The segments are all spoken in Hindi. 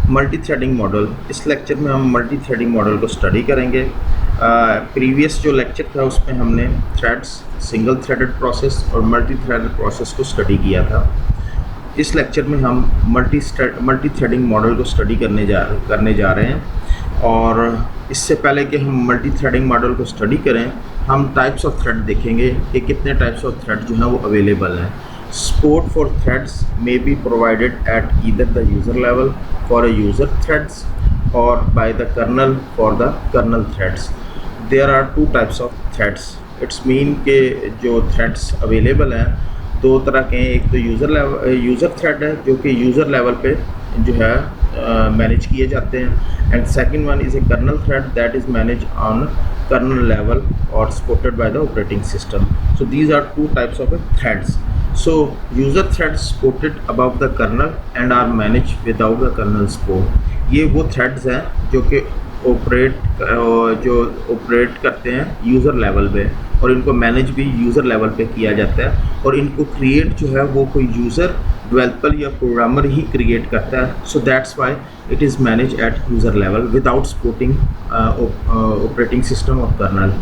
Multi threading model. इस लेक्चर में हम मल्टी थ्रेडिंग मॉडल को स्टडी करेंगे। प्रीवियस जो लेक्चर था उसमें हमने थ्रेड्स, सिंगल थ्रेडेड प्रोसेस और मल्टी थ्रेडेड प्रोसेस को स्टडी किया था। इस लेक्चर में हम मल्टी थ्रेडिंग मॉडल को स्टडी करने जा रहे हैं। और इससे पहले कि हम मल्टी थ्रेडिंग मॉडल को स्टडी करें, हम टाइप्स ऑफ थ्रेड देखेंगे कि कितने टाइप्स ऑफ थ्रेड जो हैं वो अवेलेबल हैं। Support for threads may be provided at either the user level for a user threads or by the kernel for the kernel threads. There are two types of threads. It's mean के जो threads available हैं दो तरह के हैं। एक तो यूज़र थ्रेड है जो कि यूज़र लेवल पे जो है मैनेज किए जाते हैं, and second one is a kernel thread that is manage on kernel level और supported by the operating system. So these are two types of threads. So user threads supported above the kernel and are managed without the kernel support. ये वो threads हैं जो कि ऑपरेट करते हैं यूज़र लेवल पे और इनको मैनेज भी यूज़र लेवल पे किया जाता है, और इनको क्रिएट जो है वो कोई यूज़र डेवलपर या प्रोग्रामर ही क्रिएट करता है. So that's why it is manage at user level without supporting operating system of kernel.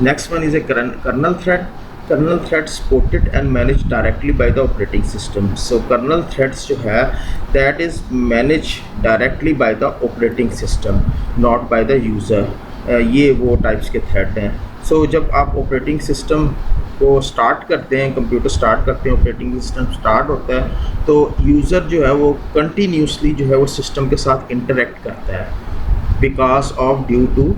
Next one is a kernel thread. Kernel threads supported and managed directly by the operating system. So kernel threads जो है that is managed directly by the operating system, not by the user. ये वो टाइप्स के थ्रेड हैं. So जब आप ऑपरेटिंग सिस्टम को स्टार्ट करते हैं, कंप्यूटर स्टार्ट करते हैं, ऑपरेटिंग सिस्टम स्टार्ट होता है, तो यूज़र जो है वो कंटिन्यूसली जो है वो सिस्टम के साथ इंटरेक्ट करता है because of due to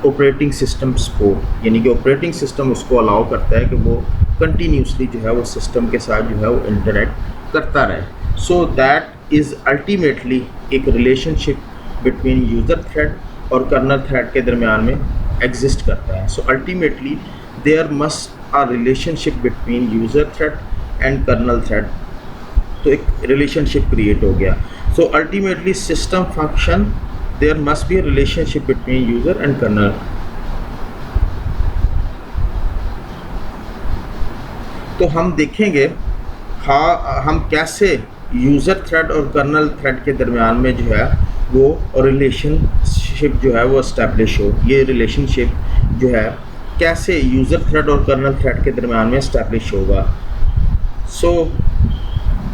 operating system support. यानी कि ऑपरेटिंग सिस्टम उसको अलाउ करता है कि वो कंटिन्यूसली जो है वो सिस्टम के साथ जो है वो इंटरेक्ट करता रहे. सो दैट इज़ अल्टीमेटली एक रिलेशनशिप बिटवीन यूज़र थ्रेड और कर्नल थ्रेड के दरमियान में एग्जिस्ट करता है. So ultimately there must a relationship between user thread and kernel thread. तो एक रिलेशनशिप क्रिएट हो गया. So ultimately system function there must be a relationship between user and kernel. तो हम देखेंगे हम कैसे यूज़र थ्रेड और कर्नल थ्रेड के दरमियान में जो है वो रिलेशनशिप जो है वो इस्टेब्लिश हो. ये रिलेशनशिप जो है कैसे यूज़र थ्रेड और कर्नल थ्रेड के दरमियान में इस्टेब्लिश होगा. So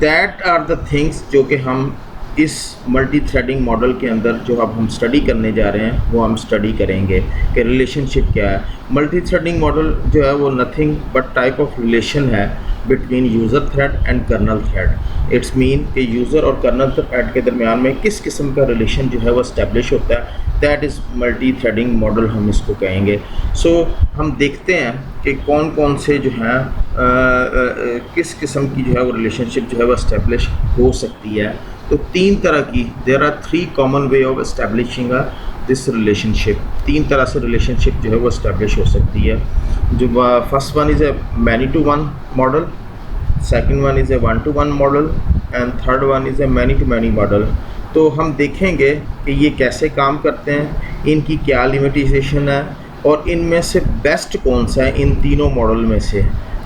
that are the things जो कि हम इस मल्टी थ्रेडिंग मॉडल के अंदर जो अब हम स्टडी करने जा रहे हैं वो हम स्टडी करेंगे कि रिलेशनशिप क्या है. मल्टी थ्रेडिंग मॉडल जो है वो nothing but type of relation है between user thread and kernel thread. It's mean कि यूज़र और कर्नल थ्रेड के दरमियान में किस किस्म का रिलेशन जो है वो इस्टेब्लिश होता है, that is multi threading model हम इसको कहेंगे. सो हम देखते हैं कि कौन कौन से जो हैं किस किस्म की जो है वो रिलेशनशिप जो है वो इस्टेब्लिश हो सकती है. तो तीन तरह की there are three common way of establishing this relationship. तीन तरह से रिलेशनशिप जो है वो इस्टेब्लिश हो सकती है. जो first one is a many to one model, second one is a one to one model and third one is a many to many model. तो हम देखेंगे कि ये कैसे काम करते हैं, इनकी क्या लिमिटेशन है और इनमें से बेस्ट कौन सा है इन तीनों मॉडल में से.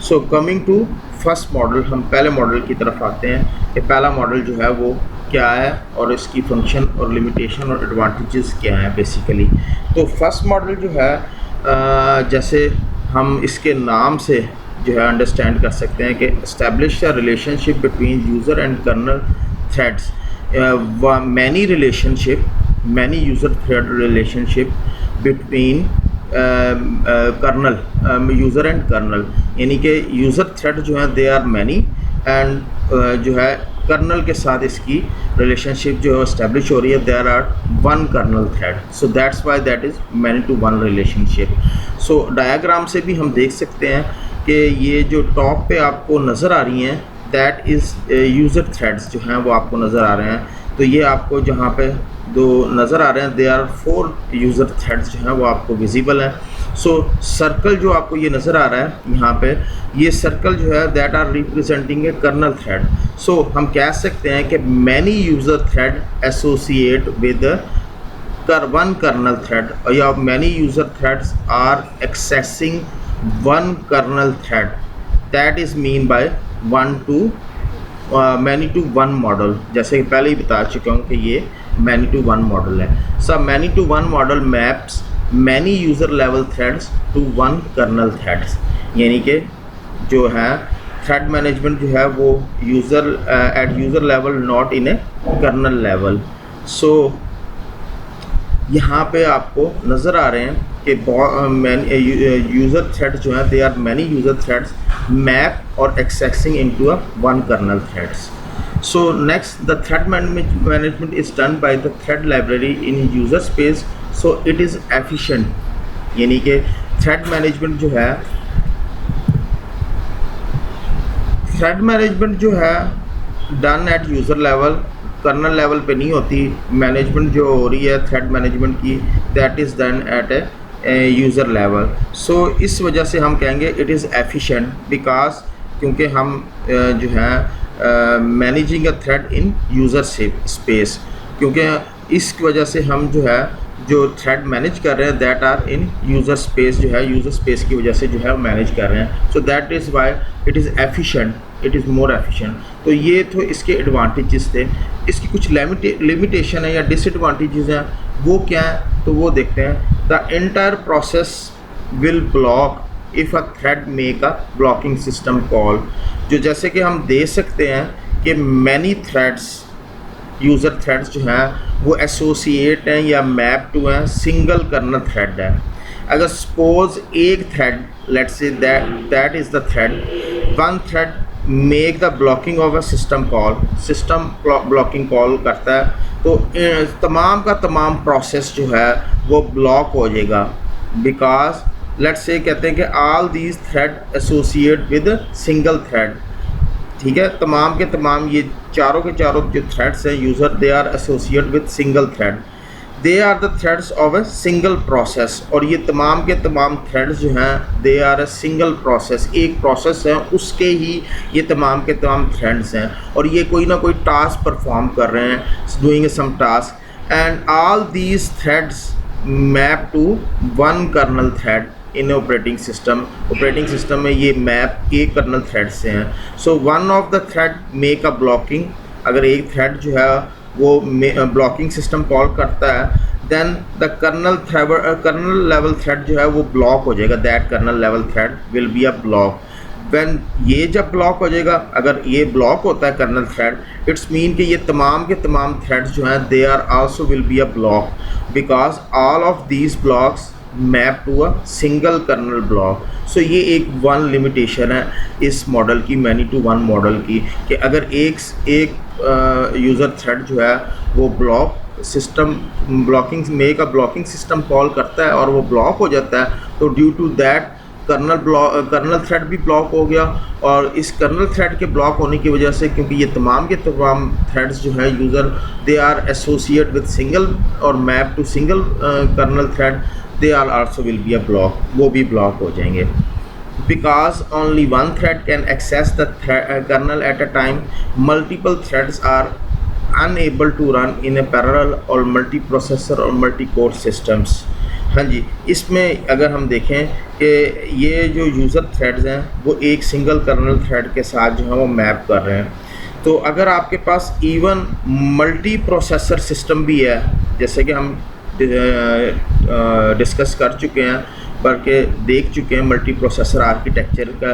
So coming to first model, हम पहले मॉडल की तरफ आते हैं कि पहला मॉडल जो है वो क्या है और इसकी फंक्शन और लिमिटेशन और एडवांटेजेस क्या हैं बेसिकली. तो फर्स्ट मॉडल जो है जैसे हम इसके नाम से जो है अंडरस्टैंड कर सकते हैं कि establish a relationship between user and kernel threads. Many user thread relationship between kernel user and kernel. यानी कि यूज़र थ्रेड जो है दे आर मैनी एंड जो है कर्नल के साथ इसकी रिलेशनशिप जो है इस्टेब्लिश हो रही है, there are one kernel thread. So that's why that is many to one relationship. So diagram से भी हम देख सकते हैं कि ये जो टॉप पे आपको नज़र आ रही हैं दैट इज़ यूज़र थ्रेड्स जो हैं वो आपको नज़र आ रहे हैं. तो ये आपको जहाँ पे दो नज़र आ रहे हैं दे आर 4 यूज़र थ्रेड्स जो हैं वो आपको विजिबल हैं. सो सर्कल जो आपको ये नज़र आ रहा है यहाँ पे, ये सर्कल जो है that are representing a kernel thread. So हम कह सकते हैं कि many user thread associate with one kernel thread या many user threads are accessing one kernel thread. That is mean by 1 to many to one model, जैसे कि पहले ही बता चुका हूँ कि ये मैनी टू वन मॉडल है। सब many to one model maps many user level threads to one kernel threads, यानी कि जो है थ्रेड मैनेजमेंट जो है वो user at user level not in a kernel level. So यहाँ पे आपको नज़र आ रहे हैं कि यूज़र थ्रेड जो है they are many user threads map और accessing into a one kernel threads. So next, the thread management is done by the thread library in user space, so it is efficient, यानी कि thread management जो है done at user level, kernel level पे नहीं होती। मैनेजमेंट जो हो रही है थ्रेड मैनेजमेंट की, that is done at a user level. So इस वजह से हम कहेंगे इट इज़ एफिशिएंट, बिकॉज क्योंकि हम जो है मैनेजिंग अ थ्रेड इन यूज़र स्पेस, क्योंकि इस वजह से हम जो है जो थ्रेड मैनेज कर रहे हैं that are in user space, जो है यूज़र स्पेस की वजह से जो है मैनेज कर रहे हैं। So that is why it is efficient, it is more efficient. तो ये तो इसके एडवांटेजेस थे। इसकी कुछ लिमिटेशन है या डिसएडवांटेजेस हैं, वो क्या है तो वो देखते हैं। The entire process will block if a thread make a blocking system call, जो जैसे कि हम दे सकते हैं कि मैनी थ्रेड्स यूज़र थ्रेड्स जो हैं वो एसोसिएट हैं या मैप टू हैं सिंगल कर्नल थ्रेड है। अगर सपोज एक thread, let's say that is the thread, one thread make the blocking of a system call, system blocking call करता है, तो तमाम का तमाम प्रोसेस जो है वो ब्लॉक हो जाएगा। बिकॉज लेट्स से कहते हैं कि all these thread associate with single thread, ठीक है, तमाम के तमाम ये चारों के चारों जो थ्रेड्स हैं user they are associate with single thread, they are the threads of a single process, और ये तमाम के तमाम थ्रेड्स जो हैं they are a single process, एक प्रोसेस है उसके ही ये तमाम के तमाम थ्रेड्स हैं, और ये कोई ना कोई टास्क परफॉर्म कर रहे हैं, doing some task, and all these threads map to one kernel thread in operating system में ये मैप एक कर्नल थ्रेड से हैं। So one of the thread make a blocking, अगर एक थ्रेड जो है वो ब्लॉकिंग सिस्टम कॉल करता है, then the kernel level thread जो है वो ब्लॉक हो जाएगा, that kernel level thread will be a block. When ये जब ब्लॉक हो जाएगा, अगर ये ब्लॉक होता है कर्नल थ्रेड, इट्स मीन कि ये तमाम के तमाम थ्रेड्स जो हैं they are also will be a block, because all of these blocks map to a single kernel block. So ये एक वन लिमिटेशन है इस मॉडल की, मैनी टू वन मॉडल की, कि अगर एक यूज़र थ्रेड जो है वो block system make a blocking system call करता है और वो ब्लॉक हो जाता है, तो due to that kernel thread भी ब्लॉक हो गया, और इस कर्नल थ्रेड के ब्लॉक होने की वजह से, क्योंकि ये तमाम के तमाम थ्रेड्स जो है user they are associate with single और map to single kernel thread, they are also will be a block, वो भी ब्लॉक हो जाएंगे। Because only one thread can access the kernel at a time, multiple threads are unable to run in a parallel और मल्टी प्रोसेसर और मल्टी कोर सिस्टम्स। हाँ जी, इसमें अगर हम देखें कि ये जो यूज़र थ्रेड्स हैं वो एक सिंगल कर्नल थ्रेड के साथ जो है वो मैप कर रहे हैं, तो अगर आपके पास इवन मल्टी प्रोसेसर सिस्टम भी है, जैसे कि हम डिस्कस कर चुके हैं, बल्कि देख चुके हैं मल्टी प्रोसेसर आर्किटेक्चर का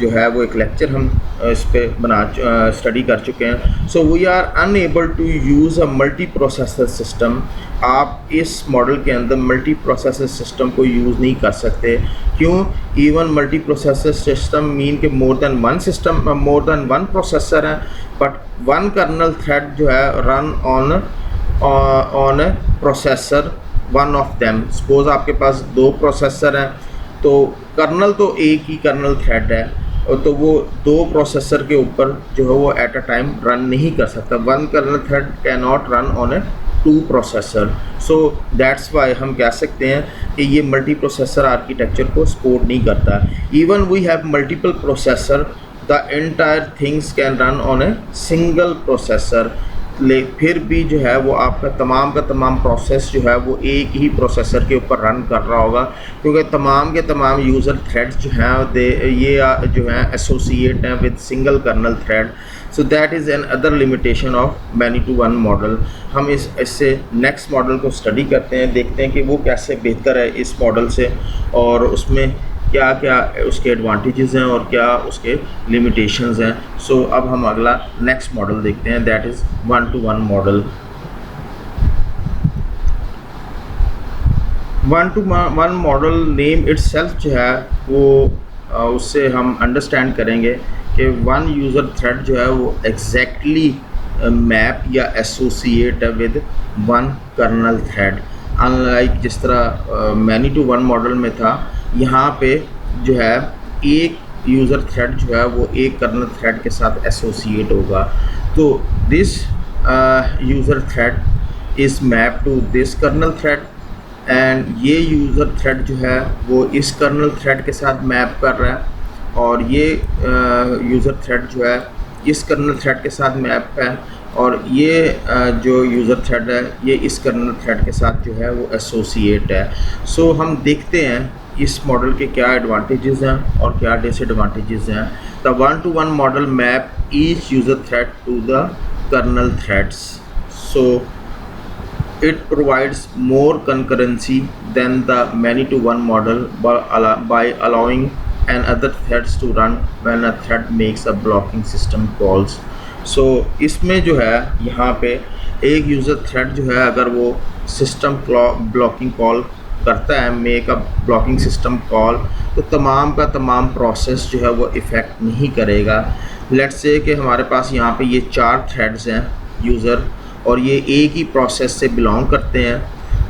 जो है वो एक लेक्चर हम इस पर स्टडी कर चुके हैं। So we are unable to use a multi processor system, आप इस मॉडल के अंदर मल्टी प्रोसेसर सिस्टम को यूज़ नहीं कर सकते। क्यों? Even multi processor system mean के मोर देन वन प्रोसेसर है, बट वन कर्नल थ्रेड जो है run on processor one of them. Suppose आपके पास दो प्रोसेसर हैं, तो कर्नल तो एक ही कर्नल थ्रेड है, और तो वो दो प्रोसेसर के ऊपर जो है वो एट अ टाइम रन नहीं कर सकता। One kernel thread can not run on a two processor. So that's why हम कह सकते हैं कि ये मल्टी प्रोसेसर आर्किटेक्चर को सपोर्ट नहीं करता। Even we have multiple processor, the entire things can run on a single processor, फिर भी जो है वो आपका तमाम का तमाम प्रोसेस जो है वो एक ही प्रोसेसर के ऊपर रन कर रहा होगा, क्योंकि तमाम के तमाम यूज़र थ्रेड्स जो हैं ये जो हैं एसोसिएट हैं with single kernel thread. So that is another limitation of many to one model. हम इससे नेक्स्ट मॉडल को स्टडी करते हैं, देखते हैं कि वो कैसे बेहतर है इस मॉडल से, और उसमें क्या क्या उसके एडवांटेजेस हैं और क्या उसके लिमिटेशंस हैं। सो अब हम अगला नेक्स्ट मॉडल देखते हैं, that is one to one model. One to one model name itself जो है वो उससे हम अंडरस्टैंड करेंगे कि वन यूज़र थ्रेड जो है वो एग्जैक्टली मैप या एसोसिएट है with one kernel thread. Unlike जिस तरह मैनी टू वन मॉडल में था, यहाँ पे जो है एक यूज़र थ्रेड जो है वो एक कर्नल थ्रेड के साथ एसोसिएट होगा। तो this user thread is map to this kernel thread, and ये यूज़र थ्रेड जो है वो इस कर्नल थ्रेड के साथ मैप कर रहा है, और ये यूज़र थ्रेड जो है इस कर्नल थ्रेड के साथ मैप है, और ये जो यूज़र थ्रेड है ये इस कर्नल थ्रेड के साथ जो है वो एसोसिएट है। सो हम देखते हैं इस मॉडल के क्या एडवांटेजेस हैं और क्या डिसएडवांटेजेस हैं। The one to one model map each user thread to the kernel threads, so it provides more concurrency than the many-to-one model by allowing another threads to run when a thread makes a blocking system calls. So इसमें जो है यहाँ पे एक यूज़र थ्रेड जो है अगर वो सिस्टम ब्लॉकिंग कॉल करता है, make a blocking system call, तो तमाम का तमाम प्रोसेस जो है वो इफ़ेक्ट नहीं करेगा। लेट्स से कि हमारे पास यहाँ पे ये 4 थ्रेड्स हैं यूज़र, और ये एक ही प्रोसेस से बिलोंग करते हैं।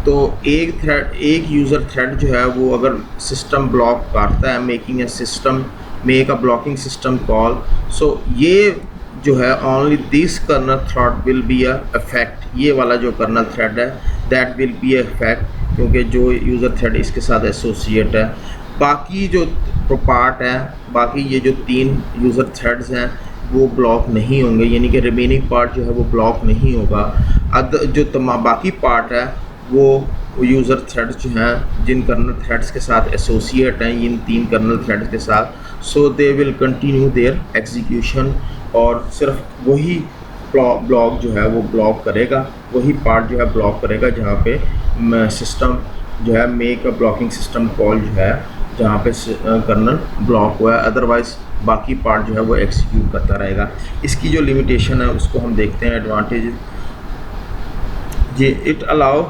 तो एक यूज़र थ्रेड जो है वो अगर सिस्टम ब्लॉक करता है, making a system make a blocking system call, so ये जो है only this kernel thread will be a effect, ये वाला जो कर्नल थ्रेड है that will be a effect, क्योंकि जो यूज़र थ्रेड इसके साथ एसोसिएट है। बाकी जो पार्ट है, बाकी ये जो 3 यूज़र थ्रेड्स हैं वो ब्लॉक नहीं होंगे, यानी कि रिमेनिंग पार्ट जो है वो ब्लॉक नहीं होगा। जो बाकी पार्ट है वो यूज़र थ्रेड्स जो हैं जिन कर्नल थ्रेड्स के साथ एसोसिएट हैं इन 3 कर्नल थ्रेड्स के साथ, so they will continue their execution, और सिर्फ वही ब्लॉक जो है वो ब्लॉक करेगा, वही पार्ट जो है ब्लॉक करेगा जहाँ पे सिस्टम जो है make a blocking system call जो है जहाँ पे कर्नल ब्लॉक हुआ है, अदरवाइज़ बाकी पार्ट जो है वो एग्जीक्यूट करता रहेगा। इसकी जो लिमिटेशन है उसको हम देखते हैं एडवांटेज। ये it allow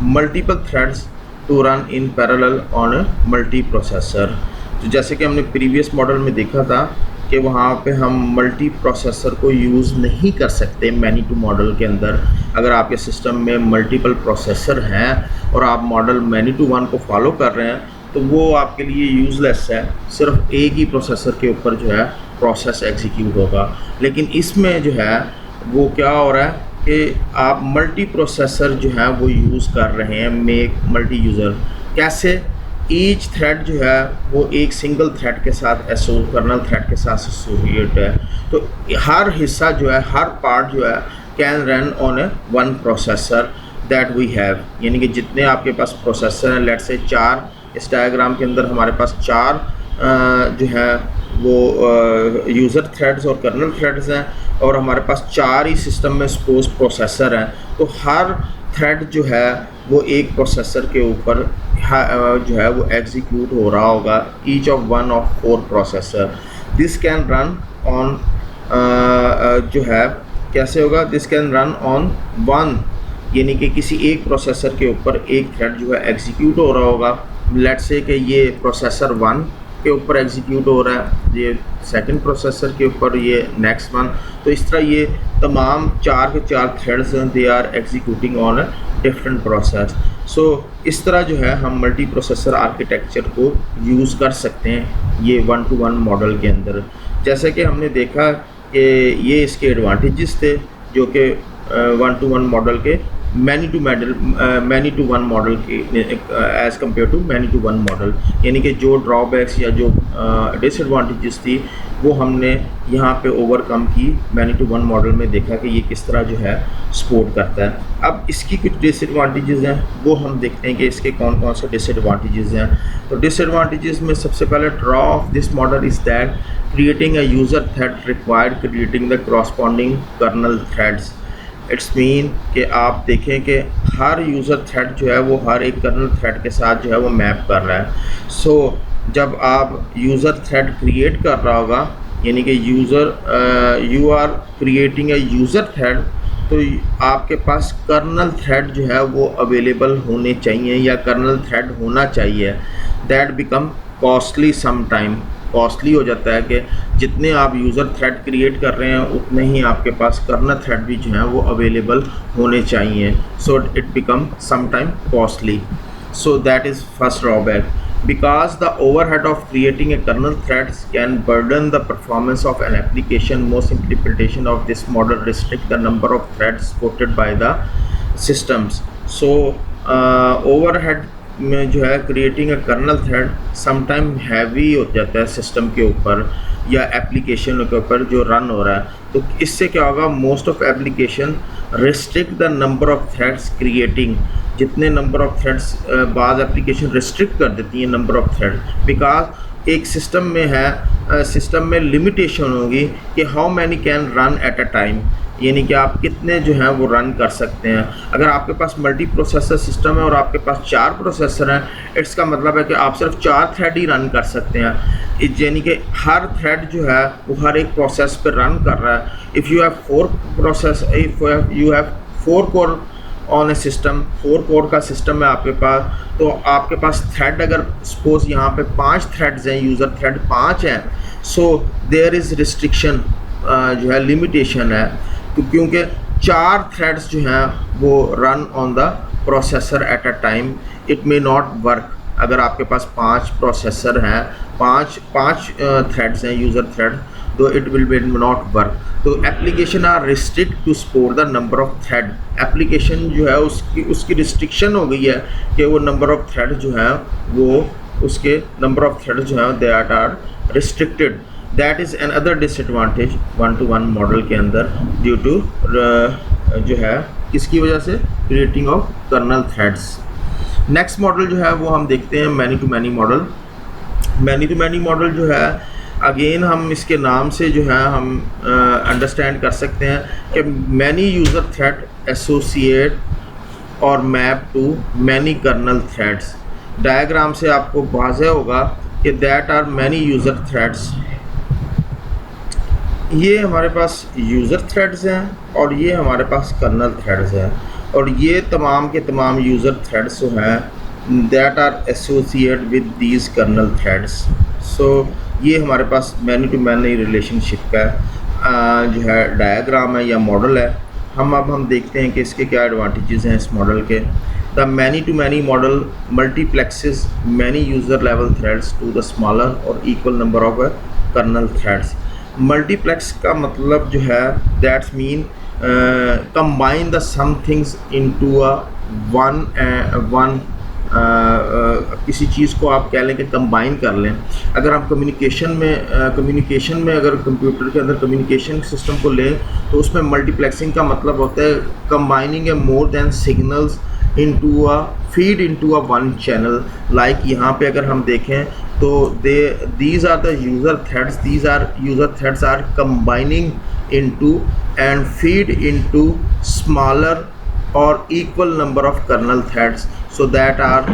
multiple threads to run in parallel on a multi processor. तो जैसे कि हमने प्रीवियस मॉडल में देखा था कि वहाँ पे हम मल्टी प्रोसेसर को यूज़ नहीं कर सकते मैनी टू मॉडल के अंदर। अगर आपके सिस्टम में मल्टीपल प्रोसेसर हैं और आप मॉडल मैनी टू वन को फॉलो कर रहे हैं तो वो आपके लिए यूज़लेस है, सिर्फ एक ही प्रोसेसर के ऊपर जो है प्रोसेस एग्जीक्यूट होगा। लेकिन इसमें जो है वो क्या हो रहा है कि आप मल्टी प्रोसेसर जो है वो यूज़ कर रहे हैं, मेक मल्टी यूज़र। कैसे? ईच थ्रेड जो है वो एक सिंगल थ्रेड के साथ कर्नल थ्रेड के साथ एसोसिएट है, तो हर हिस्सा जो है, हर पार्ट जो है can run on a one processor that we have, यानी कि जितने आपके पास प्रोसेसर हैं, लेट्स से 4, इस डायग्राम के अंदर हमारे पास 4 जो है वो यूज़र थ्रेड्स और कर्नल थ्रेड्स हैं, और हमारे पास 4 ही सिस्टम में सपोज प्रोसेसर हैं, तो हर थ्रेड जो है वो एक प्रोसेसर के ऊपर जो है वो एग्जीक्यूट हो रहा होगा, each of one of 4 processor. This can run on जो है कैसे होगा, this can run on one, यानी कि किसी एक प्रोसेसर के ऊपर एक थ्रेड जो है एग्जीक्यूट हो रहा होगा। लेट्स से कि ये प्रोसेसर 1 के ऊपर एग्जीक्यूट हो रहा है, ये सेकंड प्रोसेसर के ऊपर, ये नेक्स्ट वन, तो इस तरह ये तमाम 4 के 4 थ्रेड्स हैं, they are executing on a different process. So इस तरह जो है हम मल्टी प्रोसेसर आर्किटेक्चर को यूज़ कर सकते हैं ये 1 to 1 मॉडल के अंदर। जैसे कि हमने देखा कि ये इसके एडवांटेजेस थे जो कि 1 to 1 मॉडल के मैनी टू वन मॉडल की as compare to many to one model, यानी कि जो ड्रॉबैक्स या जो डिसएडवांटेजेस थी वो हमने यहाँ पे ओवरकम की मैनी टू वन मॉडल में, देखा कि ये किस तरह जो है सपोर्ट करता है। अब इसकी कुछ डिसएडवांटेजेस हैं वो हम देखते हैं कि इसके कौन कौन से डिसएडवांटेजेस हैं। तो डिसएडवांटेजेस में सबसे पहले draw of this model is that creating a user thread required creating the corresponding kernel threads. It's mean कि आप देखें कि हर यूज़र थ्रेड जो है वो हर एक कर्नल थ्रेड के साथ जो है वो मैप कर रहा है। सो जब आप यूज़र थ्रेड क्रिएट कर रहा होगा, यानी कि you are creating a user thread, तो आपके पास कर्नल थ्रेड जो है वो अवेलेबल होने चाहिए या कर्नल थ्रेड होना चाहिए। That become costly some time, costly हो जाता है कि जितने आप यूज़र थ्रेड क्रिएट कर रहे हैं उतने ही आपके पास कर्नल थ्रेड भी जो हैं वो अवेलेबल होने चाहिए। So it become some time costly. So that is first drawback. Because the overhead of creating a kernel threads can burden the performance of an application, most implementation of this model restrict the number of threads supported by the systems. So overhead में जो है creating a kernel thread sometime heavy हो जाता है सिस्टम के ऊपर या एप्लीकेशन के ऊपर जो रन हो रहा है। तो इससे क्या होगा, most of application restrict the number of threads creating, जितने नंबर ऑफ थ्रेड्स बाज़ एप्लीकेशन रिस्ट्रिक्ट कर देती हैं नंबर ऑफ थ्रेड, बिकॉज एक सिस्टम में है सिस्टम में लिमिटेशन होगी कि how many can run at a time, यानी कि आप कितने जो हैं वो रन कर सकते हैं। अगर आपके पास मल्टी प्रोसेसर सिस्टम है और आपके पास 4 प्रोसेसर हैं, इसका मतलब है कि आप सिर्फ 4 थ्रेड ही रन कर सकते हैं, यानी कि हर थ्रेड जो है वो हर एक प्रोसेस पे रन कर रहा है। If you have 4 process, if you have 4 core on A system, 4 core का सिस्टम है आपके पास, तो आपके पास थ्रेड अगर सपोज यहाँ पे 5 थ्रेड्स हैं, यूज़र थ्रेड 5 हैं, सो देयर इज़ रिस्ट्रिक्शन जो है, लिमिटेशन है, क्योंकि 4 थ्रेड्स जो हैं वो run on the processor at a time, it may not work. अगर आपके पास 5 प्रोसेसर हैं, 5 थ्रेड्स हैं यूज़र थ्रेड, तो it will be not work. तो application are restrict to support the number of thread, application जो है उसकी रिस्ट्रिक्शन हो गई है कि वो नंबर ऑफ थ्रेड जो हैं वो उसके नंबर ऑफ थ्रेड जो हैं they are restricted. That is another disadvantage 1-to-1 model के अंदर ड्यू टू जो है किसकी वजह से, creating of kernel threads. Next model जो है वो हम देखते हैं many to many model. Many to many model जो है अगेन हम इसके नाम से जो है हम अंडरस्टैंड कर सकते हैं कि मैनी यूज़र थ्रेड एसोसिएट और map to many kernel threads. Diagram से आपको वाज़ेह होगा कि that are many user threads. ये हमारे पास यूज़र थ्रेड्स हैं और ये हमारे पास कर्नल थ्रेड्स हैं, और ये तमाम के तमाम यूज़र थ्रेड्स जो हैं that are associate with these kernel threads. So ये हमारे पास मैनी टू मैनी रिलेशनशिप का जो है डायग्राम है या मॉडल है। हम देखते हैं कि इसके क्या एडवांटेजेस हैं इस मॉडल के। The many to many model multiplexes many user level threads to the smaller और equal number of kernel threads. Multiplex का मतलब जो है that's mean combine the some things into a one किसी चीज़ को आप कह लें कि कंबाइन कर लें। अगर आप कम्युनिकेशन में अगर कंप्यूटर के अंदर कम्युनिकेशन सिस्टम को लें तो उसमें मल्टीप्लेक्सिंग का मतलब होता है combining A more than signals into a feed into a one channel. Like यहाँ पे अगर हम देखें तो these are the user threads, these are user threads are combining into and feed into smaller or equal number of kernel threads, so that are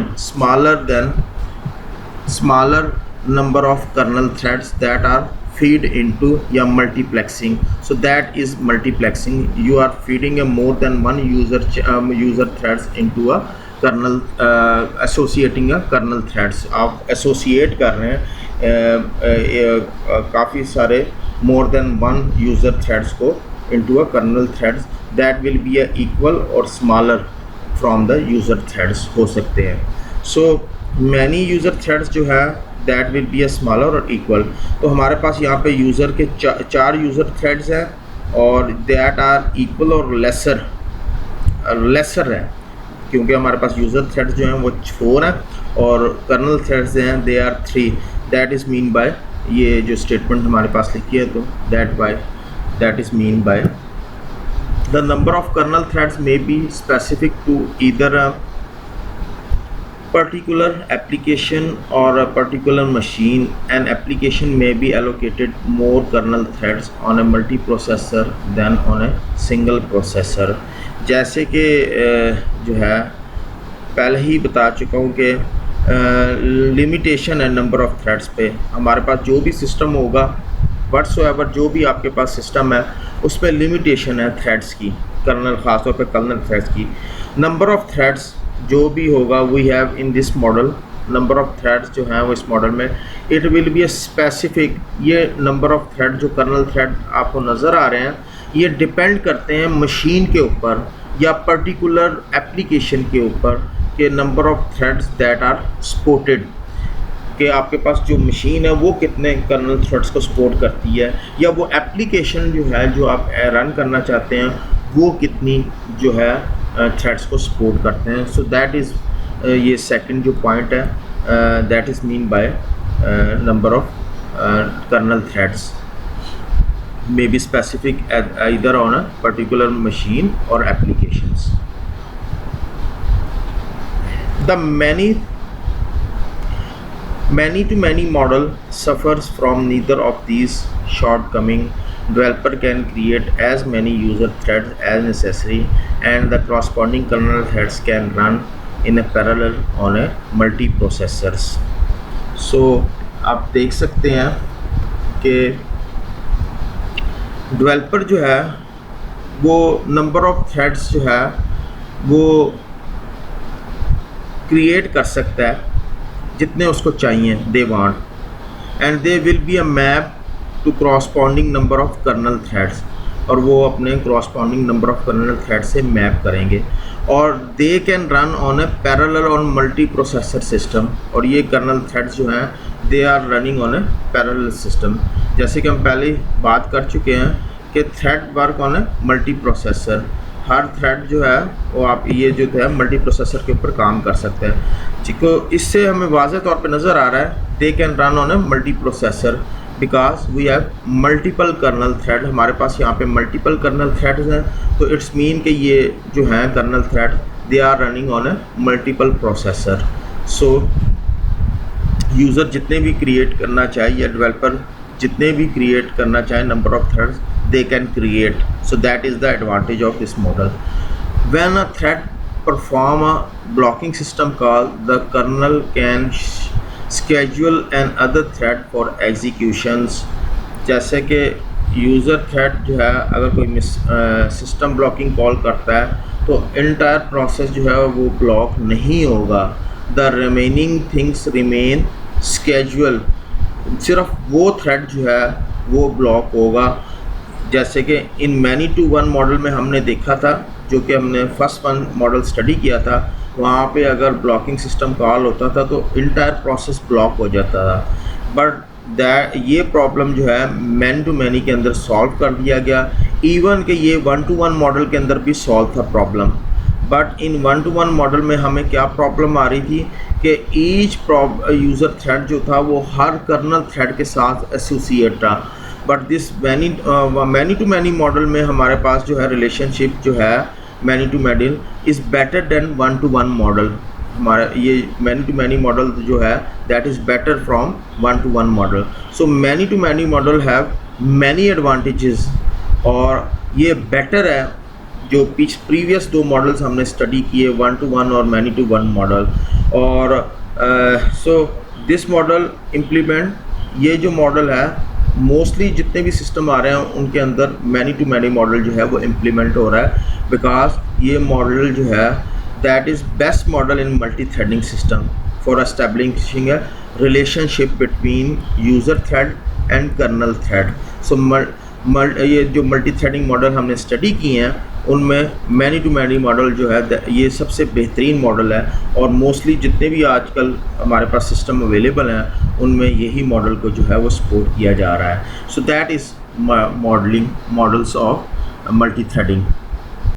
smaller number of kernel threads that are feed into या multiplexing. So that is multiplexing. You are feeding a more than one user threads into a kernel, associating kernel threads. आप एसोसिएट कर रहे हैं काफ़ी सारे more than one user threads को into a kernel threads that will be a equal और smaller from the user threads हो सकते हैं। सो मैनी यूज़र थ्रेड्स जो है that will be a smaller और इक्वल। तो हमारे पास यहाँ पे यूज़र के 4 यूज़र थ्रेड्स हैं और दैट आर इक्वल और लेसर लेसर है, क्योंकि हमारे पास यूज़र थ्रेड्स जो हैं वो 4 हैं और कर्नल थ्रेड्स हैं they are 3। That is mean by, ये जो स्टेटमेंट हमारे पास लिखी है तो that is mean by the number of kernel threads may be specific to either a particular application or a particular machine. An application may be allocated more kernel threads on a multiprocessor than on a single processor। जैसे कि जो है पहले ही बता चुका हूँ कि लिमिटेशन है नंबर ऑफ़ थ्रेड्स पे। हमारे पास जो भी सिस्टम होगा व्हाट्सोएवर, जो भी आपके पास सिस्टम है उस पर लिमिटेशन है थ्रेड्स की, कर्नल ख़ासतौर पे कर्नल थ्रेड्स की। नंबर ऑफ़ थ्रेड्स जो भी होगा we have in this model, number of threads जो हैं वो इस मॉडल में it will be a specific. ये नंबर ऑफ़ थ्रेड जो कर्नल थ्रेड आपको नज़र आ रहे हैं ये डिपेंड करते हैं मशीन के ऊपर या पर्टिकुलर एप्लीकेशन के ऊपर कि number of threads that are supported, कि आपके पास जो मशीन है वो कितने कर्नल थ्रेड्स को सपोर्ट करती है, या वो एप्लीकेशन जो है जो आप रन करना चाहते हैं वो कितनी जो है थ्रेड्स को सपोर्ट करते हैं। सो दैट इज़ ये सेकंड जो पॉइंट है that is mean by number of kernel threads may be specific either on a particular machine or applications। The many to many model suffers from neither of these shortcoming। Developer can create as many user threads as necessary and the corresponding kernel threads can run in a parallel on a multiprocessors। So आप देख सकते हैं कि डेवलपर जो है वो नंबर ऑफ़ थ्रेड्स जो है वो क्रिएट कर सकता है जितने उसको चाहिए they want, and they will be a map to corresponding number of kernel threads, और वो अपने corresponding number of kernel thread से मैप करेंगे, और they can run on a parallel on multi processor system. और ये कर्नल थ्रेड्स जो हैं they are running on a parallel system. जैसे कि हम पहले बात कर चुके हैं कि thread work on a multi processor, हर थ्रेड जो है वो आप ये जो है मल्टी प्रोसेसर के ऊपर काम कर सकते हैं। तो इससे हमें वाज़ेह तौर पे नज़र आ रहा है they can run on a multi processor because we have multiple kernel thread. हमारे पास यहाँ पे मल्टीपल कर्नल थ्रेड्स हैं, तो इट्स मीन कि ये जो हैं kernel thread they are running on a multiple processor. So user जितने भी क्रिएट करना चाहे या डेवलपर जितने भी क्रिएट करना चाहे number of threads they can create। So that is the advantage of this model। When a thread perform a blocking system call, the kernel can schedule another thread for executions। जैसे कि यूज़र थ्रेड जो है अगर कोई सिस्टम ब्लॉकिंग कॉल करता है तो इंटायर प्रोसेस जो है वो ब्लॉक नहीं होगा। The remaining things remain schedule, सिर्फ वो थ्रेड जो है वो ब्लॉक होगा। जैसे कि इन मैनी टू वन मॉडल में हमने देखा था, जो कि हमने फर्स्ट वन मॉडल स्टडी किया था, वहाँ पे अगर ब्लॉकिंग सिस्टम कॉल होता था तो इंटायर प्रोसेस ब्लॉक हो जाता था। बट ये प्रॉब्लम जो है मैन टू मैनी के अंदर सॉल्व कर दिया गया। इवन कि ये वन टू वन मॉडल के अंदर भी सॉल्व था problem. But in one to one model में हमें क्या प्रॉब्लम आ रही थी कि ईच यूज़र थ्रेड जो था वो हर कर्नल थ्रेड के साथ एसोसिएट था। But this many to many model में हमारे पास जो है रिलेशनशिप जो है many to many is better than one to one model. हमारा ये मैनी टू मैनी मॉडल जो है that is better from one to one model. So many to many model have many advantages, और ये बेटर है जो प्रीवियस दो मॉडल्स हमने स्टडी किए वन टू वन और मैनी टू वन मॉडल। और सो दिस मॉडल इम्प्लीमेंट, ये जो मॉडल है मोस्टली जितने भी सिस्टम आ रहे हैं उनके अंदर मैनी टू मैनी मॉडल जो है वो इम्प्लीमेंट हो रहा है, बिकॉज ये मॉडल जो है that is best model in multi threading system for establishing a relationship between user thread and kernel thread. So ये जो मल्टी थ्रेडिंग मॉडल हमने स्टडी किए हैं उनमें मैनी टू मैनी मॉडल जो है ये सबसे बेहतरीन मॉडल है, और मोस्टली जितने भी आजकल हमारे पास सिस्टम अवेलेबल हैं उनमें यही मॉडल को जो है वो सपोर्ट किया जा रहा है। सो that is modelling models of multi threading.